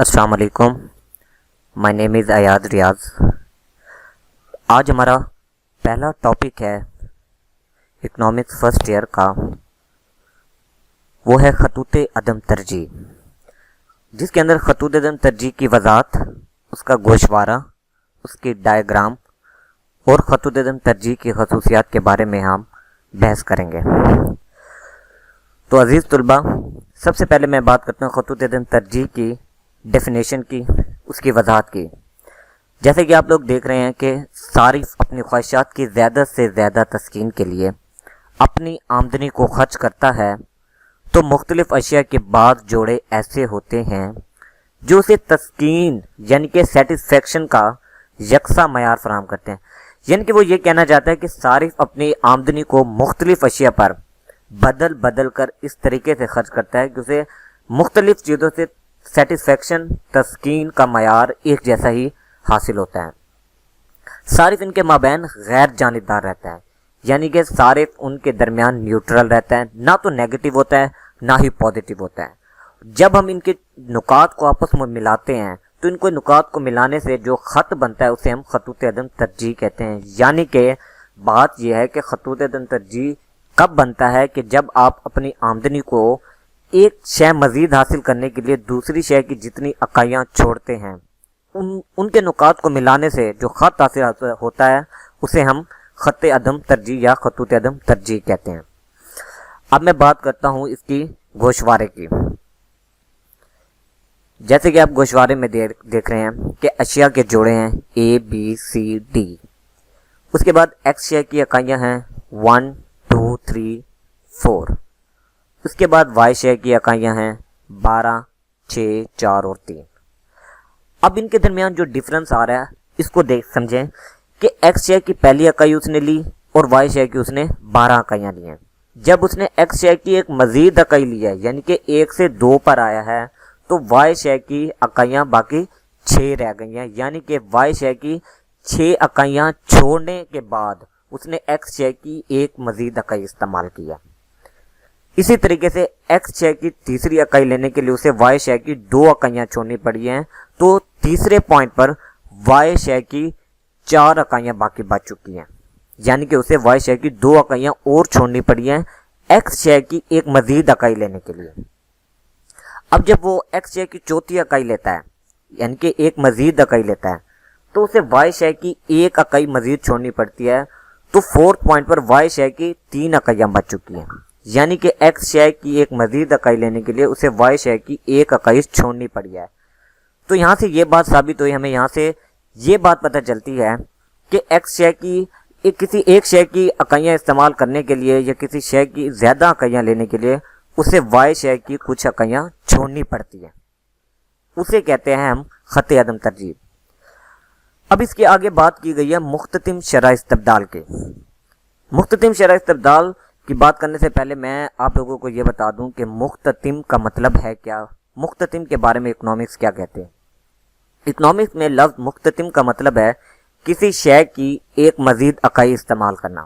السلام علیکم. مائی نیم از ایاد ریاض. آج ہمارا پہلا ٹاپک ہے اکنامکس فرسٹ ایئر کا. وہ ہے خطوط عدم ترجیح، جس کے اندر خطوط عدم ترجیح کی وضاحت، اس کا گوشوارہ، اس کی ڈائیگرام اور خطوط عدم ترجیح کی خصوصیات کے بارے میں ہم بحث کریں گے. تو عزیز طلبہ، سب سے پہلے میں بات کرتا ہوں خطوط عدم ترجیح کی ڈیفینیشن کی، اس کی وضاحت کی. جیسے کہ آپ لوگ دیکھ رہے ہیں کہ صارف اپنی خواہشات کی زیادہ سے زیادہ تسکین کے لیے اپنی آمدنی کو خرچ کرتا ہے، تو مختلف اشیاء کے بعض جوڑے ایسے ہوتے ہیں جو اسے تسکین یعنی کہ سیٹسفیکشن کا یکساں معیار فراہم کرتے ہیں. یعنی کہ وہ یہ کہنا چاہتا ہے کہ صارف اپنی آمدنی کو مختلف اشیاء پر بدل کر اس طریقے سے خرچ کرتا ہے کہ اسے مختلف چیزوں سے سیٹسفیکشن، تسکین کا معیار ایک جیسا ہی حاصل ہوتا ہے. صارف ان کے مابین غیر جانبدار رہتا ہے، یعنی کہ صارف ان کے درمیان نیوٹرل رہتا ہے، نہ تو نیگیٹو ہوتا ہے نہ ہی پازیٹیو ہوتا ہے. جب ہم ان کے نکات کو آپس میں ملاتے ہیں تو ان کو نکات کو ملانے سے جو خط بنتا ہے اسے ہم خطوط عدم ترجیح کہتے ہیں. یعنی کہ بات یہ ہے کہ خطوط عدم ترجیح کب بنتا ہے کہ جب آپ اپنی آمدنی کو ایک شے مزید حاصل کرنے کے لیے دوسری شے کی جتنی اکائیاں چھوڑتے ہیں، ان کے نکات کو ملانے سے جو خط حاصل ہوتا ہے اسے ہم خط عدم ترجیح یا خطوط عدم ترجیح کہتے ہیں. اب میں بات کرتا ہوں اس کی گوشوارے کی. جیسے کہ آپ گوشوارے میں دیکھ رہے ہیں کہ اشیاء کے جوڑے ہیں A B C D. اس کے بعد ایکس شے کی اکائیاں ہیں 1 2 3 4. اس کے بعد وائی شے کی اکائیاں ہیں 12 6 4 اور 3. اب ان کے درمیان جو ڈفرنس آ رہا ہے اس کو سمجھیں کہ ایکس شے کی پہلی اکائی اس نے لی اور وائی شے کی اس نے 12 اکائیاں لی ہیں. جب اس نے ایکس شے کی ایک مزید اکائی لی ہے، یعنی کہ 1 سے 2 پر آیا ہے، تو وائی شے کی اکائیاں باقی 6 رہ گئی ہیں. یعنی کہ وائی شے کی 6 اکائیاں چھوڑنے کے بعد اس نے ایکس شے کی ایک مزید اکائی استعمال کیا. اسی طریقے سے ایکس شے کی تیسری اکائی لینے کے لیے اسے وائی شے کی 2 اکائیاں چھوڑنی پڑی ہیں. تو تیسرے پوائنٹ پر وائی شے کی 4 اکائیاں باقی بچ چکی ہیں، یعنی کہ اسے وائی شے کی 2 اکائیاں اور چھوڑنی پڑی ہیں ایکس شے کی ایک مزید اکائی لینے کے لیے. اب جب وہ ایکس شے کی چوتھی اکائی لیتا ہے، یعنی کہ ایک مزید اکائی لیتا ہے، تو اسے وائی شے کی ایک اکائی مزید چھوڑنی پڑتی ہے. تو فورتھ پوائنٹ پر وائی شے کی 3 اکائیاں بچ چکی ہیں، یعنی کہ ایکس شے کی ایک مزید اکائی لینے کے لیے اسے وائی شے کی ایک اکائی چھوڑنی پڑی ہے. تو یہاں سے یہ بات ثابت ہوئی، ہمیں یہاں سے یہ بات پتہ چلتی ہے کہ ایکس شے کی کسی ایک شے کی اکائیاں استعمال کرنے کے لیے یا کسی شے کی زیادہ اکائیاں لینے کے لیے اسے وائی شے کی کچھ اکائیاں چھوڑنی پڑتی ہیں. اسے کہتے ہیں ہم خط عدم ترجیح. اب اس کے آگے بات کی گئی ہے مختتم شرح استبدال کے. مختتم شرح استبدال کی بات کرنے سے پہلے میں آپ لوگوں کو یہ بتا دوں کہ مختتم کا مطلب ہے کیا. مختتم کے بارے میں اکنامکس کیا کہتے ہیں. اکنامکس میں لفظ مختتم کا مطلب ہے کسی شے کی ایک مزید اکائی استعمال کرنا،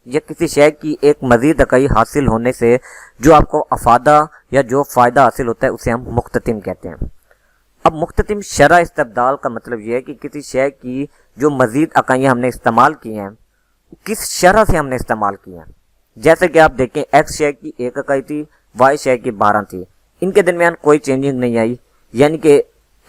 یا کسی شے کی ایک مزید اکائی حاصل ہونے سے جو آپ کو افادہ یا جو فائدہ حاصل ہوتا ہے اسے ہم مختتم کہتے ہیں. اب مختتم شرح استبدال کا مطلب یہ ہے کہ کسی شے کی جو مزید اکائیاں ہم نے استعمال کی ہیں کس شرح سے ہم نے استعمال کی ہیں. جیسے کہ آپ دیکھیں ایکس شے کی ایک اکائی تھی، وائی شے کی 12 تھی، ان کے درمیان کوئی چینجنگ نہیں آئی. یعنی کہ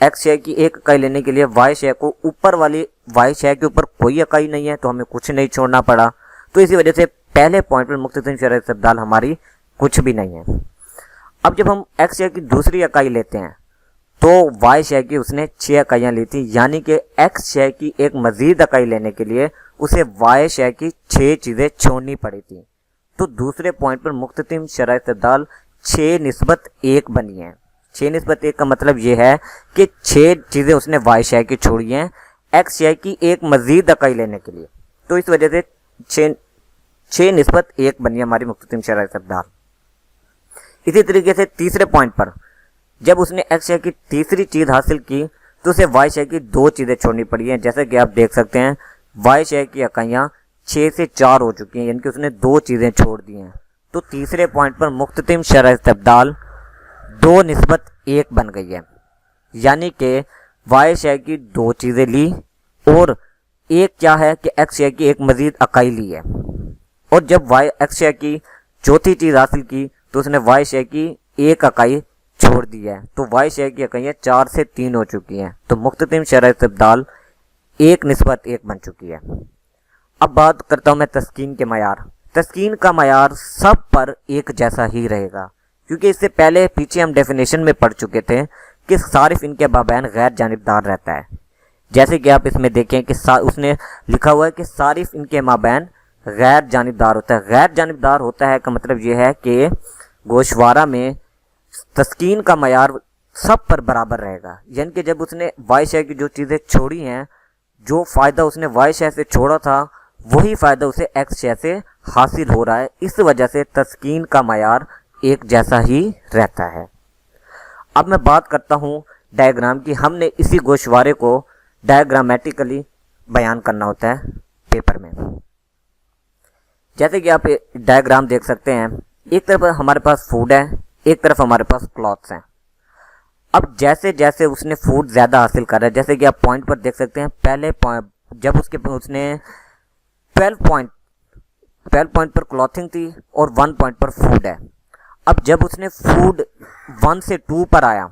ایکس شے کی ایک اکائی لینے کے لیے وائی شے کو اوپر والی وائی شے کے اوپر کوئی اکائی نہیں ہے، تو ہمیں کچھ نہیں چھوڑنا پڑا. تو اسی وجہ سے پہلے پوائنٹ پر مختتم شرح استبدال ہماری کچھ بھی نہیں ہے. اب جب ہم ایکس شے کی دوسری اکائی لیتے ہیں تو وائی شے کی اس نے 6 اکائیاں لی تھی، یعنی کہ ایکس شے کی ایک مزید اکائی لینے کے لیے اسے وائی شے کی 6 چیزیں چھوڑنی پڑی تھی. تو دوسرے پوائنٹ پر مختتم شرح استبدال 6:1 بنی ہے. 6:1 کا مطلب یہ ہے کہ 6 چیزیں اس نے وائی شے کی چھوڑی ہیں ایکس شے کی ایک مزید اکائی لینے کے لیے. تو اس وجہ سے 6:1 بنی ہے ہماری مختتم شرح استبدال. اسی طریقے سے تیسرے پوائنٹ پر جب اس نے ایکس شے کی تیسری چیز حاصل کی تو اسے وائی شے کی 2 چیزیں چھوڑنی پڑی ہیں. جیسے کہ آپ دیکھ سکتے ہیں وائی شے کی اکائیاں 6 سے 4 ہو چکی ہیں، یعنی کہ اس نے 2 چیزیں چھوڑ دی ہیں. تو تیسرے پوائنٹ پر مختتم شرح استبدال 2:1 بن گئی ہے. یعنی کہ وائی شے کی دو چیزیں لی اور ایک کیا ہے کہ ایکس شے کی ایک مزید اکائی لی ہے، اور جب وائی ایکس شے کی چوتھی چیز حاصل کی تو اس نے وائی شے کی ایک اکائی چھوڑ دی ہے، تو وائی شے کی اکائیاں 4 سے 3 ہو چکی ہیں، تو مختتم شرح استبدال 1:1 بن چکی ہے۔ اب بات کرتا ہوں میں تسکین کے معیار۔ تسکین کا معیار سب پر ایک جیسا ہی رہے گا، کیونکہ اس سے پہلے پیچھے ہم ڈیفینیشن میں پڑھ چکے تھے کہ صارف ان کے مابین غیر جانبدار رہتا ہے۔ جیسے کہ آپ اس میں دیکھیں کہ اس نے لکھا ہوا ہے کہ صارف ان کے مابین غیر جانبدار ہوتا ہے۔ غیر جانبدار ہوتا ہے کا مطلب یہ ہے کہ گوشوارہ میں تسکین کا معیار سب پر برابر رہے گا، یعنی کہ جب اس نے وائی شے کی جو چیزیں چھوڑی ہیں، جو فائدہ اس نے وائی شے سے چھوڑا تھا وہی فائدہ اسے ایکس شے سے حاصل ہو رہا ہے، اس وجہ سے تسکین کا معیار ایک جیسا ہی رہتا ہے۔ اب میں بات کرتا ہوں ڈائیگرام کی۔ ہم نے اسی گوشوارے کو ڈائیگرامیٹیکلی بیان کرنا ہوتا ہے پیپر میں۔ جیسے کہ آپ ڈائیگرام دیکھ سکتے ہیں، ایک طرف ہمارے پاس فوڈ ہے، ایک طرف ہمارے پاس کلاتھس ہیں۔ اب جیسے جیسے اس نے فوڈ زیادہ حاصل کر رہا ہے، جیسے کہ آپ پوائنٹ پر دیکھ سکتے ہیں، پہلے جب اس نے 12 پوائنٹ پر کلاتھنگ تھی اور 1 پوائنٹ پر فوڈ ہے۔ اب جب اس نے فوڈ 1 سے 2 پر آیا،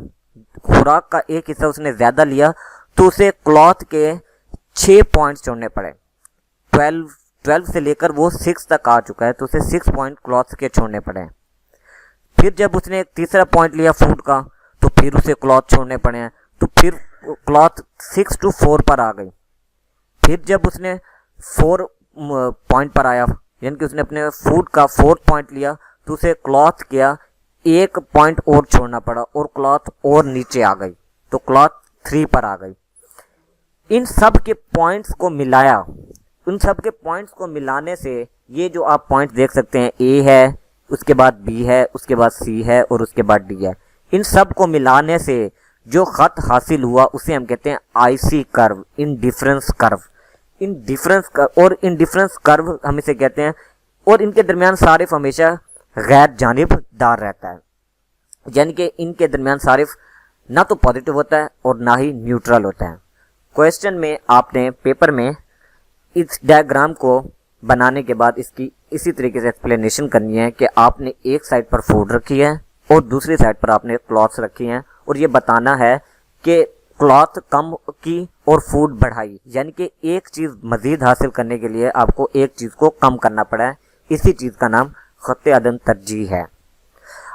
خوراک کا ایک حصہ اس نے زیادہ لیا، تو اسے کلاتھ کے 6 پوائنٹس چھوڑنے پڑے۔ 12 سے لے کر وہ 6 تک آ چکا ہے، تو اسے 6 پوائنٹ کلاتھ کے چھوڑنے پڑے۔ پھر جب اس نے ایک تیسرا پوائنٹ لیا فوڈ کا، تو پھر اسے کلاتھ چھوڑنے پڑے ہیں، تو پھر کلاتھ 6 to 4 پر آ گئی۔ پھر جب اس نے 4 پوائنٹ پر آیا، یعنی کہ اس نے اپنے فوڈ کا 4 پوائنٹ لیا، تو اسے کلاتھ کیا 1 پوائنٹ اور چھوڑنا پڑا، اور کلاتھ اور نیچے آ گئی، تو کلاتھ 3 پر آ گئی۔ ان سب کے پوائنٹس کو ملایا، ان سب کے پوائنٹس کو ملانے سے یہ جو آپ پوائنٹ دیکھ سکتے ہیں، اے ہے، اس کے بعد بی ہے، اس کے بعد سی ہے، اور اس کے بعد ڈی ہے، ان سب کو ملانے سے جو خط حاصل ہوا اسے ہم کہتے ہیں آئی سی کرو، انڈیفرنس کرو۔ انڈیفرنس کرو ہم اسے کہتے ہیں، اور ان کے درمیان صارف ہمیشہ غیر جانبدار رہتا ہے، یعنی کہ ان کے درمیان صارف نہ تو پازیٹیو ہوتا ہے اور نہ ہی نیوٹرل ہوتا ہے۔ کویسچن میں آپ نے پیپر میں اس ڈائیگرام کو بنانے کے بعد اس کی اسی طریقے سے ایکسپلینیشن کرنی ہے کہ آپ نے ایک سائڈ پر فوڈ رکھی ہے اور دوسری سائڈ پر آپ نے کلاتھس رکھی ہیں، اور یہ بتانا ہے کہ کلاتھ کم کی اور فوڈ بڑھائی، یعنی کہ ایک چیز مزید حاصل کرنے کے لیے آپ کو ایک چیز کو کم کرنا پڑا ہے، اسی چیز کا نام خط عدم ترجیح ہے۔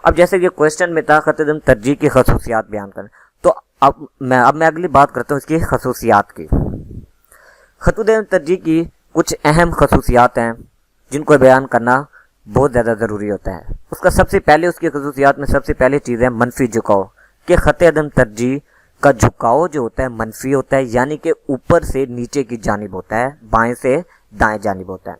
اب جیسے کہ کویسچن میں تھا خط عدم ترجیح کی خصوصیات بیان کریں، تو اب میں اگلی بات کرتا ہوں اس کی خصوصیات کی۔ خط عدم ترجیح کی کچھ اہم خصوصیات ہیں جن کو بیان کرنا بہت زیادہ ضروری ہوتا ہے۔ اس کا سب سے پہلے، اس کی خصوصیات میں سب سے پہلی چیز ہے منفی جھکاؤ، کہ خط عدم ترجیح کا جھکاؤ جو ہوتا ہے منفی ہوتا ہے، یعنی کہ اوپر سے نیچے کی جانب ہوتا ہے، بائیں سے دائیں جانب ہوتا ہے۔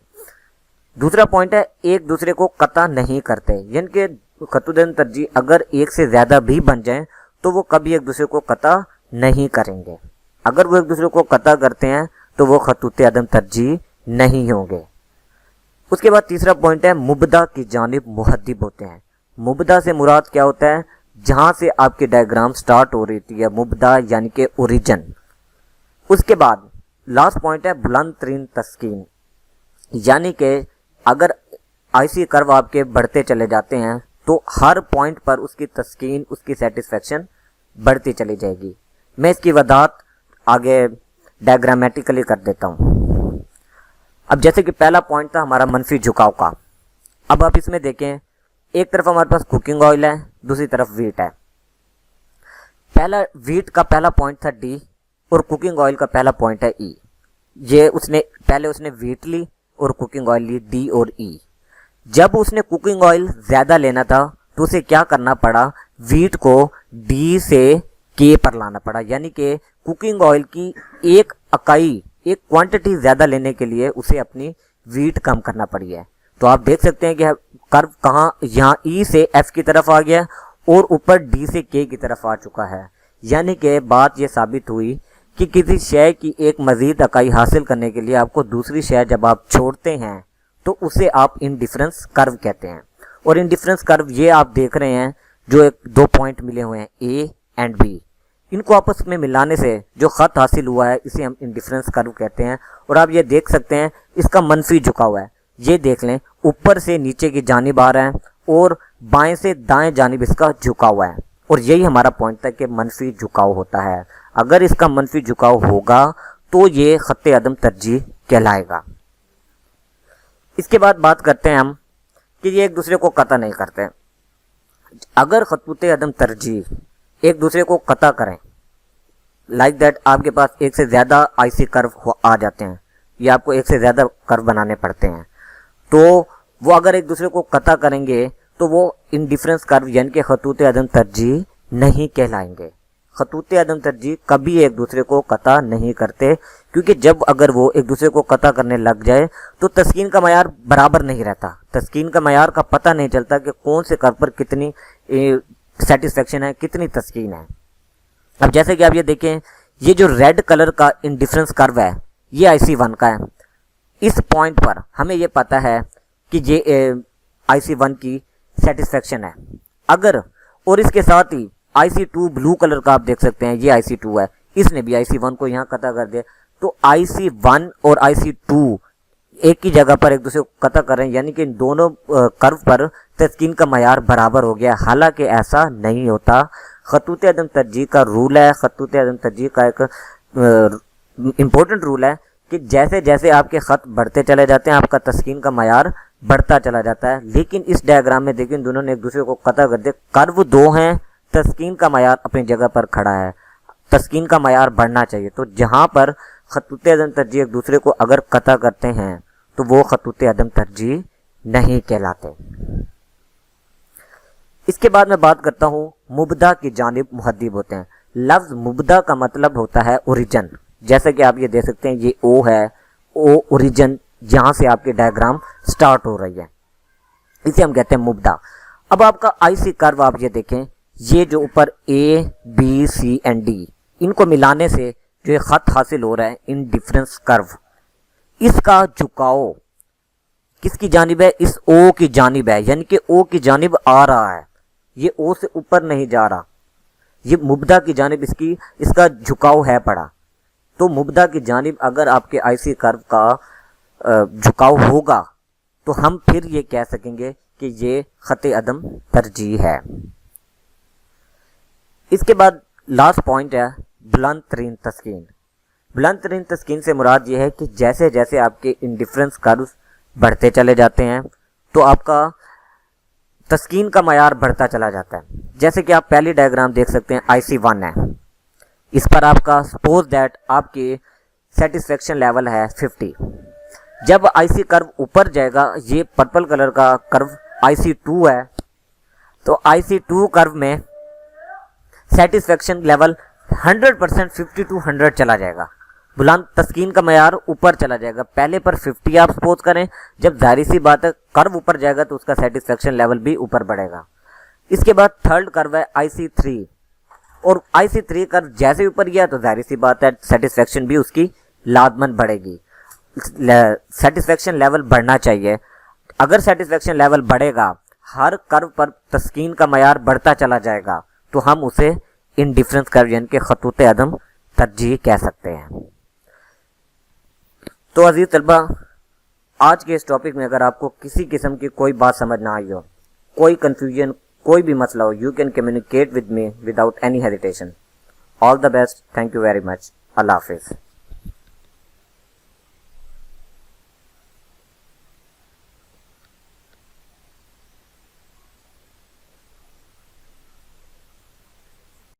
دوسرا پوائنٹ ہے ایک دوسرے کو قطع نہیں کرتے، یعنی کہ خط عدم ترجیح اگر ایک سے زیادہ بھی بن جائیں تو وہ کبھی ایک دوسرے کو قطع نہیں کریں گے۔ اگر وہ ایک دوسرے کو قطع کرتے ہیں تو وہ خطوط عدم ترجیح نہیں ہوں گے۔ اس کے بعد تیسرا پوائنٹ ہے مبدا کی جانب محدب ہوتے ہیں۔ مبدا سے مراد کیا ہوتا ہے؟ جہاں سے آپ کی ڈائیگرام سٹارٹ ہو رہی ہے، مبدا یعنی کہ اوریجن۔ اس کے بعد لاسٹ پوائنٹ ہے بلند ترین تسکین، یعنی کہ اگر آئی کرو آپ کے بڑھتے چلے جاتے ہیں تو ہر پوائنٹ پر اس کی تسکین، اس کی سیٹسفیکشن بڑھتی چلی جائے گی۔ میں اس کی وضاحت آگے ڈائیگرامیٹیکلی کر دیتا ہوں۔ اب جیسے کہ پہلا پوائنٹ تھا ہمارا منفی جھکاؤ کا، اب آپ اس میں دیکھیں ایک طرف ہمارے پاس کوکنگ آئل ہے، دوسری طرف ویٹ ہے۔ ویٹ کا پہلا پوائنٹ تھا ڈی اور کوکنگ آئل کا پہلا پوائنٹ ہے ای۔ یہ پہلے اس نے ویٹ لی اور کوکنگ آئل لی ڈی اور ای۔ جب اس نے کوکنگ آئل زیادہ لینا تھا تو اسے کیا کرنا پڑا؟ ویٹ کو ڈی سے کے پر لانا پڑا، یعنی کہ کوکنگ آئل کی ایک اکائی، ایک کوانٹٹی زیادہ لینے کے لیے اسے اپنی ویٹ کم کرنا پڑی ہے۔ تو آپ دیکھ سکتے ہیں کہ کرو کہاں، یہاں ای سے ایف کی طرف آ گیا اور اوپر ڈی سے کے کی طرف آ چکا ہے، یعنی کہ بات یہ ثابت ہوئی کہ کسی شے کی ایک مزید اکائی حاصل کرنے کے لیے آپ کو دوسری شے جب آپ چھوڑتے ہیں تو اسے آپ انڈیفرنس کرو کہتے ہیں۔ اور انڈیفرنس کرو یہ آپ دیکھ رہے ہیں جو ایک 2 پوائنٹ ملے ہوئے ہیں اے اینڈ بی، ان کو آپس میں ملانے سے جو خط حاصل ہوا ہے اسے ہم انڈیفرنس کرو کہتے ہیں. اور آپ یہ دیکھ سکتے ہیں اس کا منفی جھکاؤ ہے. یہ دیکھ لیں اوپر سے نیچے کی جانب آ رہا ہے اور بائیں سے دائیں جانب اس کا جھکاؤ ہے. اور یہی ہمارا پوائنٹ تھا کہ منفی جھکاؤ ہوتا ہے. اگر اس کا منفی جھکاؤ ہوگا تو یہ خط عدم ترجیح کہلائے گا. اس کے بعد بات کرتے ہیں ہم کہ یہ ایک دوسرے کو قطع نہیں کرتے. اگر خطوط عدم ترجیح ایک دوسرے کو قطع کریں، لائک دیٹ آپ کے پاس ایک سے زیادہ آئی سی کرو آ جاتے ہیں یا آپ کو ایک سے زیادہ کرو بنانے پڑتے ہیں، تو وہ اگر ایک دوسرے کو قطع کریں گے تو وہ انڈیفرنس کرو یعنی کہ خطوط عدم ترجیح نہیں کہلائیں گے. خطوط عدم ترجیح کبھی ایک دوسرے کو قطع نہیں کرتے، کیونکہ جب اگر وہ ایک دوسرے کو قطع کرنے لگ جائے تو تسکین کا معیار برابر نہیں رہتا. تسکین کا معیار کا پتہ نہیں چلتا کہ کون سے کرو پر کتنی سیٹسفیکشن ہے، کتنی تسکین ہے. اب جیسے کہ آپ یہ دیکھیں، یہ جو ریڈ کلر کا انڈیفرنس کرو ہے یہ آئی سی 1 کا ہے. اس پوائنٹ پر ہمیں یہ پتہ ہے کہ یہ آئی سی 1 کی سیٹسفیکشن ہے. اگر اور اس کے ساتھ ہی آئی سی 2 بلو کلر کا آپ دیکھ سکتے ہیں، یہ آئی سی 2 ہے، اس نے بھی آئی سی 1 کو یہاں قطع کر دیا. تو آئی سی 1 اور آئی سی 2 ایک ہی جگہ پر ایک دوسرے کو قطع کر رہے ہیں، یعنی کہ ان دونوں کرو پر تسکین کا معیار برابر ہو گیا. حالانکہ ایسا نہیں ہوتا. خطوط عدم ترجیح کا رول ہے، خطوط عدم ترجیح کا ایک امپورٹنٹ رول ہے کہ جیسے جیسے آپ کے خط بڑھتے چلے جاتے ہیں آپ کا تسکین کا معیار بڑھتا چلا جاتا ہے. لیکن اس ڈائیگرام میں دیکھیں دونوں نے ایک دوسرے کو قطع کر دیا. کرو دو ہیں، تسکین کا معیار اپنی جگہ پر کھڑا ہے. تسکین کا معیار بڑھنا چاہیے. تو جہاں پر خطوط عدم ترجیح ایک دوسرے کو اگر قطع کرتے ہیں تو وہ خطوط عدم ترجیح نہیں کہلاتے. اس کے بعد میں بات کرتا ہوں مبدا کی جانب محدب ہوتے ہیں. لفظ مبدا کا مطلب ہوتا ہے اوریجن. جیسے کہ آپ یہ دیکھ سکتے ہیں یہ او ہے، او اوریجن جہاں سے آپ کی ڈائیگرام سٹارٹ ہو رہی ہے، اسے ہم کہتے ہیں مبدا. اب آپ کا آئی سی کرو آپ یہ دیکھیں، یہ جو اوپر اے بی سی اینڈ ڈی ان کو ملانے سے جو خط حاصل ہو رہا ہے ان ڈفرنس کرو، اس کا جھکاؤ کس کی جانب ہے؟ اس او کی جانب ہے. یعنی کہ او کی جانب آ رہا ہے، یہ او سے اوپر نہیں جا رہا. یہ مبدا کی جانب اس کا جھکاؤ ہے پڑا. تو مبدا کی جانب اگر آپ کے آئی سی کرو کا جھکاؤ ہوگا تو ہم پھر یہ کہہ سکیں گے کہ یہ خط عدم ترجیح ہے. اس کے بعد لاسٹ پوائنٹ ہے بلند ترین تسکین. بلند ترین تسکین سے مراد یہ ہے کہ جیسے جیسے آپ کے انڈیفرنس کرو بڑھتے چلے جاتے ہیں تو آپ کا تسکین کا معیار بڑھتا چلا جاتا ہے. جیسے کہ آپ پہلی ڈائیگرام دیکھ سکتے ہیں آئی سی 1 ہے، اس پر آپ کا سپوز دیٹ آپ کی سیٹسفیکشن لیول ہے 50. جب آئی سی کرو اوپر جائے گا، یہ پرپل کلر کا کرو آئی سی 2 ہے، تو آئی سی 2 کرو میں سیٹسفیکشن لیول 100% 50 to 100 چلا جائے گا. بلند تسکین کا معیار اوپر چلا جائے گا. پہلے پر 50 آپ سپوز کریں، جب ظاہری سی بات ہے کرو اوپر جائے گا تو اس کا سیٹسفیکشن لیول بھی اوپر بڑھے گا. اس کے بعد تھرڈ کرو ہے آئی سی 3، اور آئی سی 3 کرو جیسے اوپر گیا تو ظاہری سی بات ہے سیٹسفیکشن بھی اس کی لازمن بڑھے گی. سیٹسفیکشن لیول بڑھنا چاہیے. اگر سیٹسفیکشن لیول بڑھے گا، ہر کرو پر تسکین کا معیار بڑھتا چلا جائے گا تو ہم اسے انڈیفرنس کرو یعنی کہ خطوط عدم ترجیح کہہ سکتے ہیں. تو عزیز طلبہ، آج کے اس ٹاپک میں اگر آپ کو کسی قسم کی کوئی بات سمجھ نہ آئی ہو، کوئی کنفیوژن، کوئی بھی مسئلہ ہو، you can communicate with me without any hesitation. All the best. Thank you very much. اللہ حافظ.